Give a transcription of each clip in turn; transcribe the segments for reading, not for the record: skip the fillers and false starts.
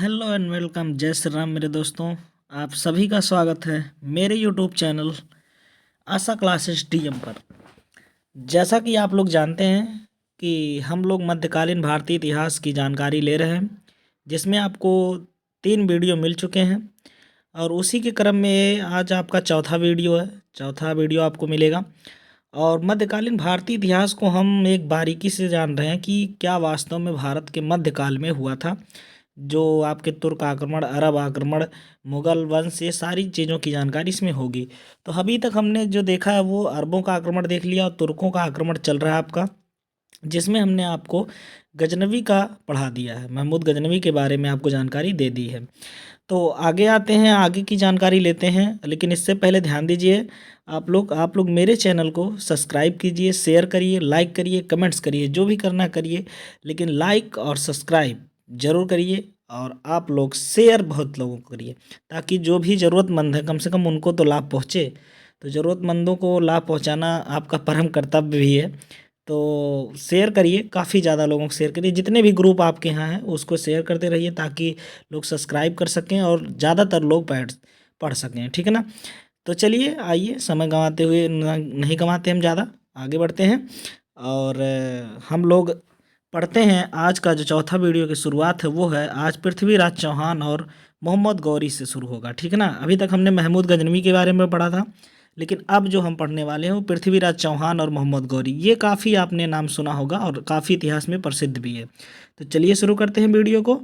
Hello and welcome. जय श्री राम मेरे दोस्तों, आप सभी का स्वागत है मेरे यूट्यूब चैनल आशा क्लासेस डीएम पर। जैसा कि आप लोग जानते हैं कि हम लोग मध्यकालीन भारतीय इतिहास की जानकारी ले रहे हैं, जिसमें आपको 3 वीडियो मिल चुके हैं और उसी के क्रम में आज आपका चौथा वीडियो है। चौथा वीडियो आपको मिलेगा और मध्यकालीन भारतीय इतिहास को हम एक बारीकी से जान रहे हैं कि क्या वास्तव में भारत के मध्यकाल में हुआ था। जो आपके तुर्क आक्रमण, अरब आक्रमण, मुगल वंश, ये सारी चीज़ों की जानकारी इसमें होगी। तो अभी तक हमने जो देखा है वो अरबों का आक्रमण देख लिया और तुर्कों का आक्रमण चल रहा है आपका, जिसमें हमने आपको गजनवी का पढ़ा दिया है। महमूद गजनवी के बारे में आपको जानकारी दे दी है। तो आगे आते हैं, आगे की जानकारी लेते हैं, लेकिन इससे पहले ध्यान दीजिए आप लोग मेरे चैनल को सब्सक्राइब कीजिए, शेयर करिए, लाइक करिए, कमेंट्स करिए, जो भी करना करिए, लेकिन लाइक और सब्सक्राइब ज़रूर करिए और आप लोग शेयर बहुत लोगों को करिए, ताकि जो भी ज़रूरतमंद है कम से कम उनको तो लाभ पहुँचे। तो ज़रूरतमंदों को लाभ पहुँचाना आपका परम कर्तव्य भी है। तो शेयर करिए, काफ़ी ज़्यादा लोगों को शेयर करिए, जितने भी ग्रुप आपके यहाँ हैं उसको शेयर करते रहिए ताकि लोग सब्सक्राइब कर सकें और ज़्यादातर लोग पढ़ सकें। ठीक है ना। तो चलिए आइए, समय गंवाते हुए नहीं गंवाते हम ज़्यादा, आगे बढ़ते हैं और हम लोग पढ़ते हैं। आज का जो चौथा वीडियो की शुरुआत है वो है आज पृथ्वीराज चौहान और मोहम्मद गौरी से शुरू होगा। ठीक है ना। अभी तक हमने महमूद गजनवी के बारे में पढ़ा था, लेकिन अब जो हम पढ़ने वाले हैं वो पृथ्वीराज चौहान और मोहम्मद गौरी। ये काफ़ी आपने नाम सुना होगा और काफ़ी इतिहास में प्रसिद्ध भी है। तो चलिए शुरू करते हैं वीडियो को।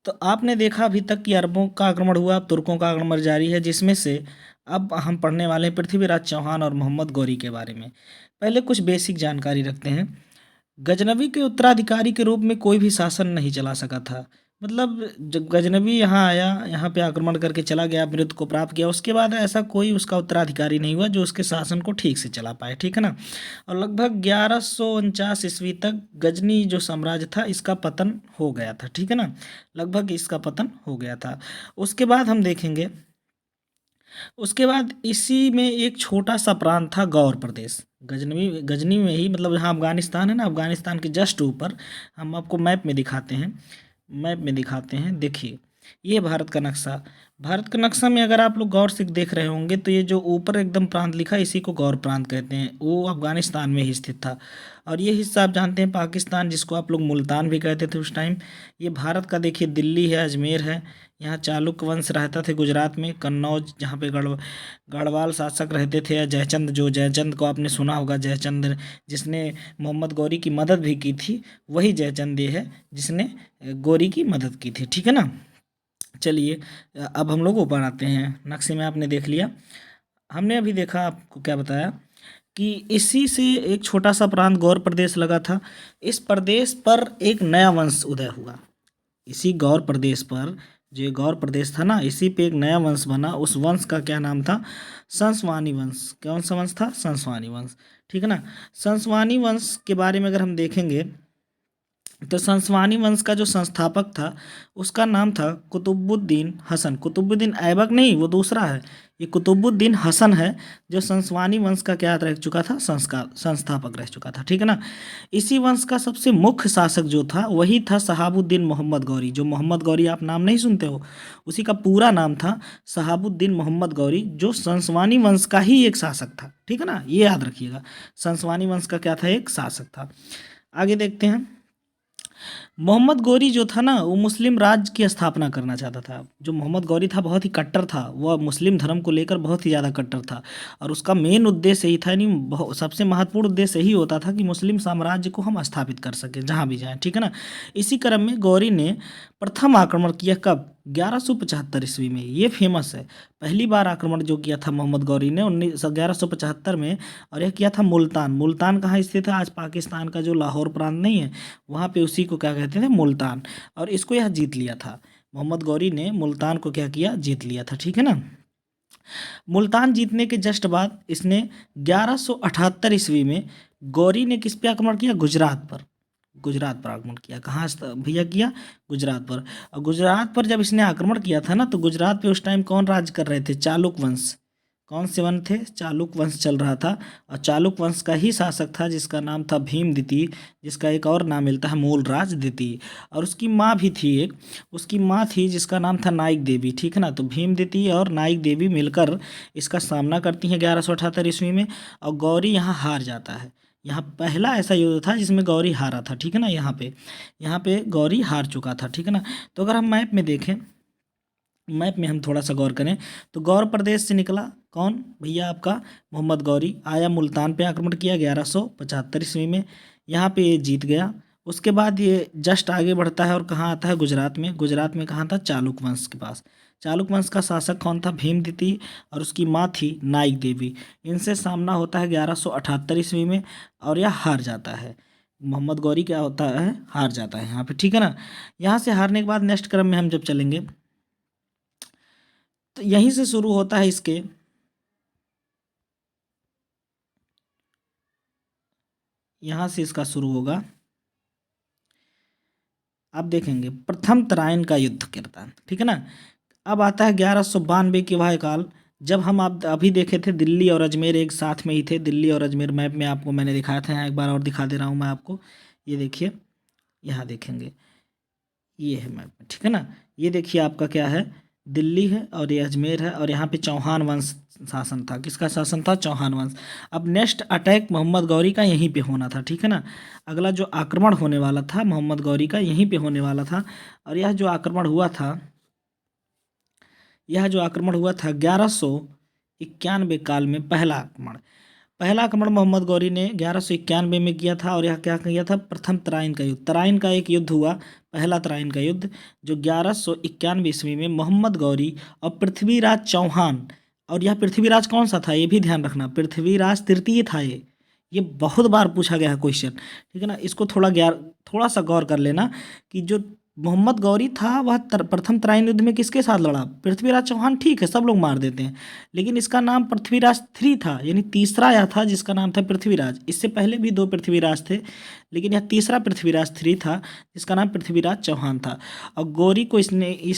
तो आपने देखा अभी तक कि अरबों का आक्रमण हुआ, अब तुर्कों का आक्रमण जारी है, जिसमें से अब हम पढ़ने वाले हैं पृथ्वीराज चौहान और मोहम्मद गौरी के बारे में। पहले कुछ बेसिक जानकारी रखते हैं। गजनवी के उत्तराधिकारी के रूप में कोई भी शासन नहीं चला सका था। मतलब जब गजनवी यहाँ आया, यहाँ पे आक्रमण करके चला गया, बिरुद को प्राप्त किया, उसके बाद ऐसा कोई उसका उत्तराधिकारी नहीं हुआ जो उसके शासन को ठीक से चला पाए। ठीक है ना। और लगभग 1149 ईस्वी तक गजनी जो साम्राज्य था इसका पतन हो गया था। ठीक है ना। लगभग इसका पतन हो गया था। उसके बाद हम देखेंगे, उसके बाद इसी में एक छोटा सा प्रांत था गौर प्रदेश। गजनी में ही, मतलब जहाँ अफगानिस्तान है ना, अफगानिस्तान के जस्ट ऊपर। हम आपको मैप में दिखाते हैं, देखिए ये भारत का नक्शा। भारत का नक्शा में अगर आप लोग गौर से देख रहे होंगे तो ये जो ऊपर एकदम प्रांत लिखा है इसी को गौर प्रांत कहते हैं, वो अफगानिस्तान में ही स्थित था। और ये हिस्सा आप जानते हैं पाकिस्तान, जिसको आप लोग मुल्तान भी कहते थे उस टाइम। ये भारत का देखिए दिल्ली है, अजमेर है। यहाँ चालुक्य वंश रहता थे गुजरात में, कन्नौज जहाँ पे गढ़वाल शासक रहते थे, या जयचंद, जो जयचंद को आपने सुना होगा, जयचंद जिसने मोहम्मद गौरी की मदद भी की थी, वही जयचंद ये है जिसने गौरी की मदद की थी। ठीक है ना। चलिए अब हम लोग ऊपर आते हैं। नक्शे में आपने देख लिया, हमने अभी देखा, आपको क्या बताया कि इसी से एक छोटा सा प्रांत गौर प्रदेश लगा था। इस प्रदेश पर एक नया वंश उदय हुआ। इसी गौर प्रदेश पर, जो ये गौर प्रदेश था ना, इसी पे एक नया वंश बना। उस वंश का क्या नाम था? संसवानी वंश। कौन सा वंश था? संसवानी वंश। ठीक है ना। संसवानी वंश के बारे में अगर हम देखेंगे तो संसवानी वंश का जो संस्थापक था उसका नाम था कुतुबुद्दीन हसन। कुतुबुद्दीन ऐबक नहीं, वो दूसरा है। ये कुतुबुद्दीन हसन है जो संसवानी वंश का क्या रह चुका था? संस्थापक रह चुका था। ठीक है ना। इसी वंश का सबसे मुख्य शासक जो था वही था शहाबुद्दीन मोहम्मद गौरी। जो मोहम्मद गौरी आप नाम नहीं सुनते हो, उसी का पूरा नाम था शहाबुद्दीन मोहम्मद गौरी, जो संसवानी वंश का ही एक शासक था। ठीक है ना, ये याद रखिएगा, संसवानी वंश का क्या था? एक शासक था। आगे देखते हैं। मोहम्मद गौरी जो था ना, वो मुस्लिम राज्य की स्थापना करना चाहता था। जो मोहम्मद गौरी था बहुत ही कट्टर था, वह मुस्लिम धर्म को लेकर बहुत ही ज़्यादा कट्टर था। और उसका मेन उद्देश्य यही था, नहीं सबसे महत्वपूर्ण उद्देश्य यही होता था कि मुस्लिम साम्राज्य को हम स्थापित कर सकें जहाँ भी जाएँ। ठीक है ना। इसी क्रम में गौरी ने प्रथम आक्रमण किया। कब? 1175 ईस्वी में। ये फेमस है, पहली बार आक्रमण जो किया था मोहम्मद गौरी ने 1175 में, और यह किया था मुल्तान। मुल्तान कहाँ स्थित है? आज पाकिस्तान का जो लाहौर प्रांत नहीं है, वहाँ पे उसी को क्या कहते थे? मुल्तान। और इसको यह जीत लिया था। मोहम्मद गौरी ने मुल्तान को क्या किया? जीत लिया था। ठीक है ना। मुल्तान जीतने के जस्ट बाद इसने 1178 ईस्वी में गौरी ने किस पे आक्रमण किया? गुजरात पर। गुजरात पर आक्रमण किया। कहाँ भैया किया? गुजरात पर। और गुजरात पर जब इसने आक्रमण किया था ना, तो गुजरात पे उस टाइम कौन राज कर रहे थे? चालुक्य वंश। कौन से वंश थे? चालुक वंश चल रहा था, और चालुक वंश का ही शासक था जिसका नाम था भीम द्वितीय, जिसका एक और नाम मिलता है मूलराज द्वितीय। और उसकी माँ भी थी एक, उसकी माँ थी जिसका नाम था नाइक देवी, ठीक है ना। तो भीम द्वितीय और नाइक देवी मिलकर इसका सामना करती हैं 1178 ईस्वी में, और गौरी यहाँ हार जाता है। यहाँ पहला ऐसा युद्ध था जिसमें गौरी हारा था, ठीक है ना। यहाँ पे गौरी हार चुका था, ठीक है ना। तो अगर हम मैप में देखें, मैप में हम थोड़ा सा गौर करें, तो गौर प्रदेश से निकला कौन भैया? आपका मोहम्मद गौरी आया, मुल्तान पे आक्रमण किया 1175 ईस्वी में। यहाँ पे ये जीत गया। उसके बाद ये जस्ट आगे बढ़ता है और कहाँ आता है? गुजरात में। गुजरात में कहाँ था? चालुक वंश के पास। चालुक वंश का शासक कौन था? भीम द्वितीय, और उसकी माँ थी नाइक देवी। इनसे सामना होता है 1178 ईस्वी में, और यह हार जाता है। मोहम्मद गौरी क्या होता है? हार जाता है यहाँ पे, ठीक है ना। यहाँ से हारने के बाद नेक्स्ट क्रम में हम जब चलेंगे, तो यहीं से शुरू होता है इसके, यहाँ से इसका शुरू होगा। आप देखेंगे प्रथम तराइन का युद्ध करता है, ठीक है ना। अब आता है 1192 की वह काल, जब हम आप अभी देखे थे दिल्ली और अजमेर एक साथ में ही थे। दिल्ली और अजमेर मैप में आपको मैंने दिखाया था, यहाँ एक बार और दिखा दे रहा हूँ मैं आपको। ये देखिए, यहाँ देखेंगे, ये है मैप में, ठीक है ना। ये देखिए आपका क्या है? दिल्ली है और ये अजमेर है, और यहाँ पे चौहान वंश शासन था। किसका शासन था? चौहान वंश। अब नेक्स्ट अटैक मोहम्मद गौरी का यहीं पे होना था, ठीक है ना। अगला जो आक्रमण होने वाला था मोहम्मद गौरी का यहीं पे होने वाला था। और यह जो आक्रमण हुआ था 1191 काल में, पहला आक्रमण मोहम्मद गौरी ने 1191 में किया था। और यह क्या किया था? प्रथम तराइन का युद्ध, तराइन का एक युद्ध हुआ, पहला तराइन का युद्ध, जो 1191 ईस्वी में मोहम्मद गौरी और पृथ्वीराज चौहान। और यह पृथ्वीराज कौन सा था? ये भी ध्यान रखना, पृथ्वीराज तृतीय था ये बहुत बार पूछा गया है क्वेश्चन, ठीक है ना। इसको थोड़ा सा गौर कर लेना कि जो मोहम्मद गौरी था वह प्रथम तराइन युद्ध में किसके साथ लड़ा? पृथ्वीराज चौहान, ठीक है, सब लोग मार देते हैं, लेकिन इसका नाम पृथ्वीराज थ्री था, यानी तीसरा आया था जिसका नाम था पृथ्वीराज। इससे पहले भी दो पृथ्वीराज थे, लेकिन यह तीसरा पृथ्वीराज थ्री था जिसका नाम पृथ्वीराज चौहान था। और गौरी को इस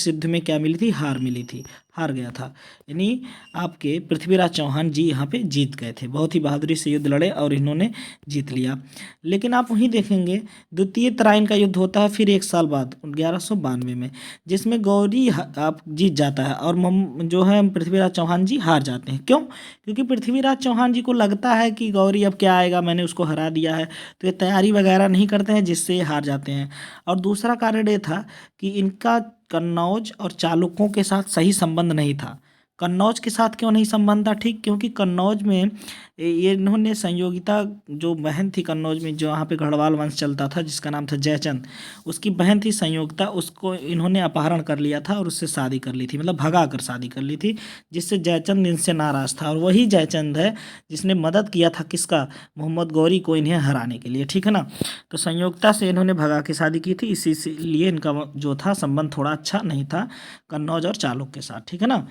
युद्ध में क्या मिली थी? हार मिली थी, हार गया था। यानी आपके पृथ्वीराज चौहान जी यहाँ पे जीत गए थे, बहुत ही बहादुरी से युद्ध लड़े और इन्होंने जीत लिया। लेकिन आप वहीं देखेंगे द्वितीय तराइन का युद्ध होता है फिर एक साल बाद 1192 में, जिसमें गौरी आप जीत जाता है और जो है पृथ्वीराज चौहान जी हार जाते हैं। क्यों? क्योंकि पृथ्वीराज चौहान जी को लगता है कि गौरी अब क्या आएगा, मैंने उसको हरा दिया है, तो ये तैयारी वगैरह नहीं करते हैं, जिससे ये हार जाते हैं। और दूसरा कारण ये था कि इनका कन्नौज और चालुक्यों के साथ सही संबंध नहीं था। कन्नौज के साथ क्यों नहीं संबंध था? ठीक, क्योंकि कन्नौज में ये इन्होंने संयोगिता, जो बहन थी कन्नौज में, जो यहाँ पे गढ़वाल वंश चलता था जिसका नाम था जयचंद, उसकी बहन थी संयोगिता, उसको इन्होंने अपहरण कर लिया था और उससे शादी कर ली थी, मतलब भगा कर शादी कर ली थी, जिससे जयचंद इनसे नाराज था। और वही जयचंद है जिसने मदद किया था किसका? मोहम्मद गौरी को इन्हें हराने के लिए, ठीक है ना। तो संयोगिता से इन्होंने भगा के शादी की थी, इसीलिए इनका जो था संबंध थोड़ा अच्छा नहीं था कन्नौज और चालुक्य के साथ, ठीक है ना।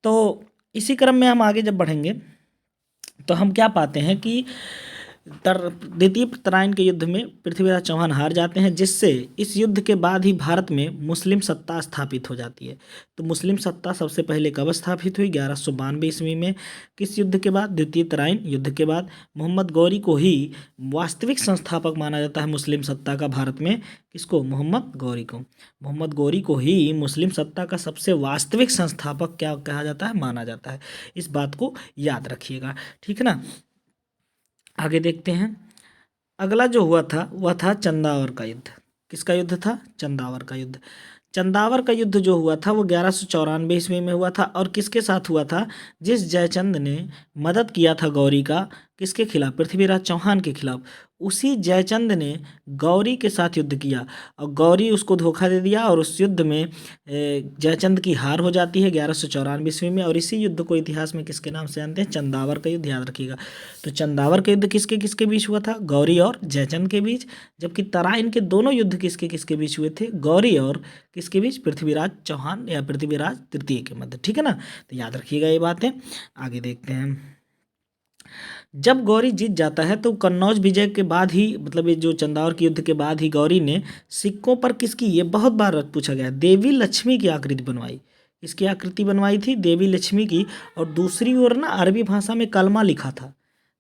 तो इसी क्रम में हम आगे जब बढ़ेंगे तो हम क्या पाते हैं कि द्वितीय तराइन के युद्ध में पृथ्वीराज चौहान हार जाते हैं, जिससे इस युद्ध के बाद ही भारत में मुस्लिम सत्ता स्थापित हो जाती है। तो मुस्लिम सत्ता सबसे पहले कब स्थापित हुई? 1192 ईस्वी में। किस युद्ध के बाद? द्वितीय तराइन युद्ध के बाद। मोहम्मद गौरी को ही वास्तविक संस्थापक माना जाता है मुस्लिम सत्ता का भारत में। किसको? मोहम्मद गौरी को। मोहम्मद गौरी को ही मुस्लिम सत्ता का सबसे वास्तविक संस्थापक क्या कहा जाता है? माना जाता है। इस बात को याद रखिएगा, ठीक है ना। आगे देखते हैं। अगला जो हुआ था वह था चंदावर का युद्ध। किसका युद्ध था? चंदावर का युद्ध। चंदावर का युद्ध जो हुआ था वो 1194 ईस्वी में हुआ था। और किसके साथ हुआ था? जिस जयचंद ने मदद किया था गौरी का, किसके खिलाफ? पृथ्वीराज चौहान के खिलाफ। उसी जयचंद ने गौरी के साथ युद्ध किया और गौरी उसको धोखा दे दिया, और उस युद्ध में जयचंद की हार हो जाती है 1194 ईस्वी में। और इसी युद्ध को इतिहास में किसके नाम से जानते हैं? चंदावर का युद्ध, याद रखिएगा। तो चंदावर का युद्ध किसके किसके बीच हुआ था? गौरी और जयचंद के बीच। जबकि तराइन के दोनों युद्ध किसके किसके बीच हुए थे? गौरी और किसके बीच? पृथ्वीराज चौहान या पृथ्वीराज तृतीय के मध्य, ठीक है ना। तो याद रखिएगा ये बातें। आगे देखते हैं। जब गौरी जीत जाता है तो कन्नौज विजय के बाद ही, मतलब ये जो चंदावर के युद्ध के बाद ही, गौरी ने सिक्कों पर किसकी, ये बहुत बार पूछा गया, देवी लक्ष्मी की आकृति बनवाई। इसकी आकृति बनवाई थी देवी लक्ष्मी की, और दूसरी ओर ना अरबी भाषा में कलमा लिखा था।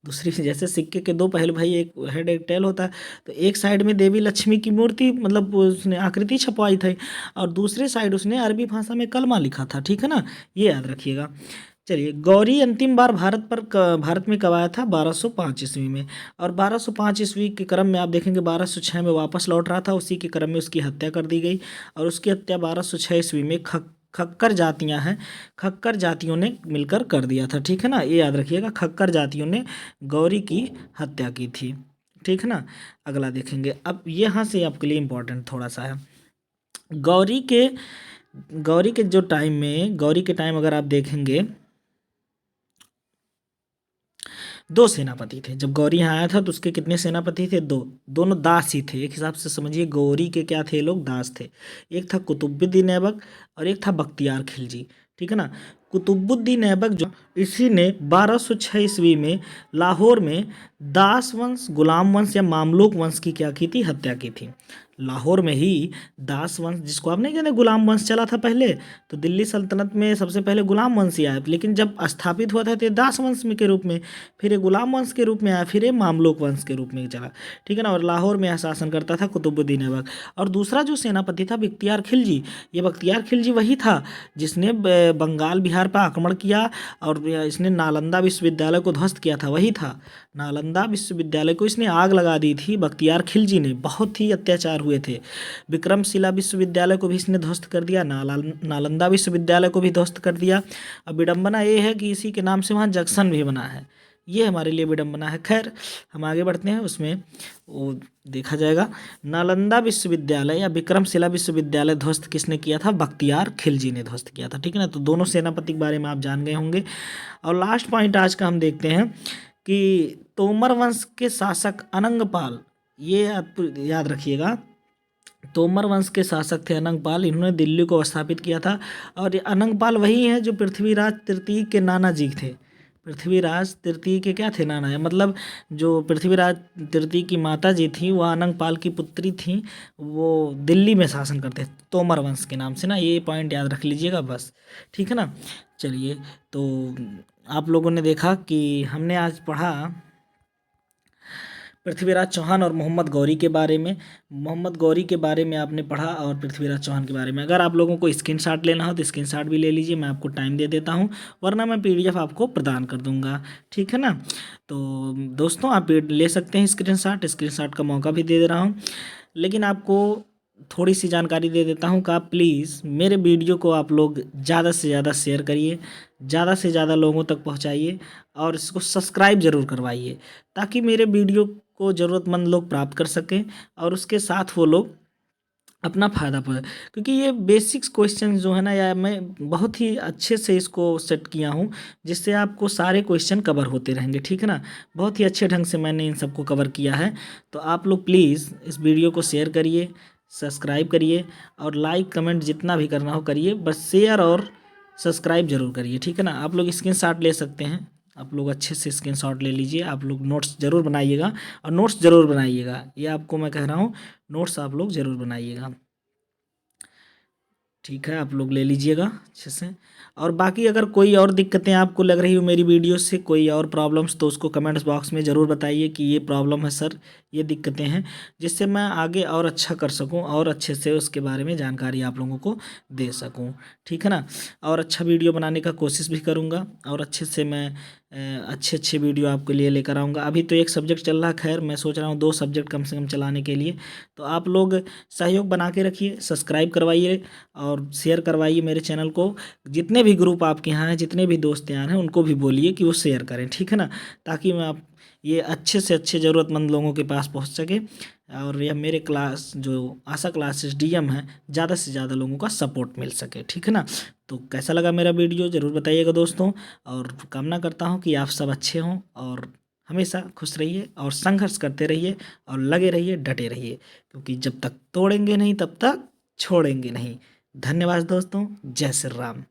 दूसरी जैसे सिक्के के दो पहलू भाई, एक हेड एक टेल होता है, तो एक साइड में देवी लक्ष्मी की मूर्ति मतलब उसने आकृति छपवाई थी, और दूसरे साइड उसने अरबी भाषा में कलमा लिखा था। ठीक है ना, ये याद रखिएगा। चलिए, गौरी अंतिम बार भारत में कब आया था? 1205 ईस्वी में। और 1205 ईस्वी के क्रम में आप देखेंगे 1206 में वापस लौट रहा था, उसी के क्रम में उसकी हत्या कर दी गई। और उसकी हत्या 1206 ईस्वी में खक्कर जातियां हैं, खक्कर जातियों ने मिलकर कर दिया था। ठीक है ना, ये याद रखिएगा, खक्कर जातियों ने गौरी की हत्या की थी। ठीक है ना, अगला देखेंगे। अब यहाँ से आपके लिए इम्पोर्टेंट थोड़ा सा है, गौरी के जो टाइम में, गौरी के टाइम अगर आप देखेंगे, दो सेनापति थे। जब गौरी यहाँ आया था तो उसके कितने सेनापति थे? दो। दोनों दास ही थे, एक हिसाब से समझिए गौरी के क्या थे, लोग दास थे। एक था कुतुबुद्दीन ऐबक और एक था बख्तियार खिलजी। ठीक है ना, कुतुबुद्दीन ऐबक जो, इसी ने 1206 ईस्वी में लाहौर में दास वंश, गुलाम वंश या मामलुक वंश की क्या की थी? हत्या की थी। लाहौर में ही दास वंश, जिसको आप नहीं कहते गुलाम वंश चला था पहले, तो दिल्ली सल्तनत में सबसे पहले गुलाम वंश ही आया, लेकिन जब स्थापित हुआ था तो ये दास वंश में के रूप में, फिर ये गुलाम वंश के रूप में आया, फिर ये मामलुक वंश के रूप में चला। ठीक है ना, और लाहौर में यह शासन करता था कुतुबुद्दीन ऐबक। और दूसरा जो सेनापति था बख्तियार खिलजी, ये बख्तियार खिलजी वही था जिसने बंगाल बिहार पर आक्रमण किया और इसने नालंदा विश्वविद्यालय को ध्वस्त किया था, वही था। नालंदा विश्वविद्यालय को इसने आग लगा दी थी बख्तियार खिलजी ने, बहुत ही अत्याचार हुए थे। विक्रमशिला विश्वविद्यालय को भी इसने ध्वस्त कर दिया, नालंदा विश्वविद्यालय को भी ध्वस्त कर दिया। अब विडंबना ये है कि इसी के नाम से वहाँ जंक्शन भी बना है, ये हमारे लिए विडंबना है। खैर, हम आगे बढ़ते हैं, उसमें वो देखा जाएगा। नालंदा विश्वविद्यालय या विक्रमशिला विश्वविद्यालय ध्वस्त किसने किया था? बख्तियार खिलजी ने ध्वस्त किया था। ठीक है ना, तो दोनों सेनापति के बारे में आप जान गए होंगे। और लास्ट पॉइंट आज का हम देखते हैं कि तोमर वंश के शासक अनंगपाल, ये आप याद रखिएगा, तोमर वंश के शासक थे अनंगपाल, इन्होंने दिल्ली को स्थापित किया था। और ये अनंगपाल वही हैं जो पृथ्वीराज तृतीय के नाना जी थे। पृथ्वीराज तृतीय के क्या थे? नाना है, मतलब जो पृथ्वीराज तृतीय की माता जी थी वह अनंगपाल की पुत्री थी, वो दिल्ली में शासन करते थे तोमर वंश के नाम से ना, ये पॉइंट याद रख लीजिएगा बस। ठीक है ना, चलिए, तो आप लोगों ने देखा कि हमने आज पढ़ा पृथ्वीराज चौहान और मोहम्मद गौरी के बारे में। मोहम्मद गौरी के बारे में आपने पढ़ा और पृथ्वीराज चौहान के बारे में। अगर आप लोगों को स्क्रीनशॉट लेना हो तो स्क्रीनशॉट भी ले लीजिए, मैं आपको टाइम दे देता हूं, वरना मैं पीडीएफ आपको प्रदान कर दूंगा। ठीक है ना, तो दोस्तों आप ले सकते हैं स्क्रीनशॉट का मौका भी दे दे रहा हूँ। लेकिन आपको थोड़ी सी जानकारी दे देता हूँ कि आप प्लीज़ मेरे वीडियो को आप लोग ज़्यादा से ज़्यादा शेयर करिए, ज़्यादा से ज़्यादा लोगों तक पहुँचाइए, और इसको सब्सक्राइब ज़रूर करवाइए, ताकि मेरे वीडियो को ज़रूरतमंद लोग प्राप्त कर सकें और उसके साथ वो लोग अपना फ़ायदा पाए। क्योंकि ये बेसिक्स क्वेश्चन जो है ना, या मैं बहुत ही अच्छे से इसको सेट किया हूँ जिससे आपको सारे क्वेश्चन कवर होते रहेंगे। ठीक है ना, बहुत ही अच्छे ढंग से मैंने इन सबको कवर किया है। तो आप लोग प्लीज़ इस वीडियो को शेयर करिए, सब्सक्राइब करिए, और लाइक कमेंट जितना भी करना हो करिए, बस शेयर और सब्सक्राइब जरूर करिए। ठीक है ना, आप लोग स्क्रीनशॉट ले सकते हैं, आप लोग अच्छे से स्क्रीनशॉट ले लीजिए, आप लोग नोट्स ज़रूर बनाइएगा, और नोट्स ज़रूर बनाइएगा, ये आपको मैं कह रहा हूँ, नोट्स आप लोग ज़रूर बनाइएगा। ठीक है, आप लोग ले लीजिएगा अच्छे से। और बाकी अगर कोई और दिक्कतें आपको लग रही हो मेरी वीडियो से, कोई और प्रॉब्लम्स, तो उसको कमेंट्स बॉक्स में ज़रूर बताइए कि ये प्रॉब्लम है सर, ये दिक्कतें हैं, जिससे मैं आगे और अच्छा कर सकूं और अच्छे से उसके बारे में जानकारी आप लोगों को दे सकूं। ठीक है ना, और अच्छा वीडियो बनाने का कोशिश भी करूँगा, और अच्छे से मैं अच्छे अच्छे वीडियो आपके लिए लेकर आऊँगा। अभी तो एक सब्जेक्ट चल रहा है, खैर मैं सोच रहा हूँ 2 सब्जेक्ट कम से कम चलाने के लिए। तो आप लोग सहयोग बना के रखिए, सब्सक्राइब करवाइए और शेयर करवाइए मेरे चैनल को। जितने भी ग्रुप आपके यहाँ हैं, जितने भी दोस्त यार हैं, उनको भी बोलिए कि वो शेयर करें। ठीक है ना, ताकि मैं आप ये अच्छे से अच्छे ज़रूरतमंद लोगों के पास पहुँच सके, और यह मेरे क्लास जो आशा क्लासेस डीएम है, ज़्यादा से ज़्यादा लोगों का सपोर्ट मिल सके। ठीक है ना, तो कैसा लगा मेरा वीडियो ज़रूर बताइएगा दोस्तों, और कामना करता हूँ कि आप सब अच्छे हों और हमेशा खुश रहिए और संघर्ष करते रहिए और लगे रहिए, डटे रहिए, क्योंकि जब तक तोड़ेंगे नहीं तब तक छोड़ेंगे नहीं। धन्यवाद दोस्तों, जय श्री राम।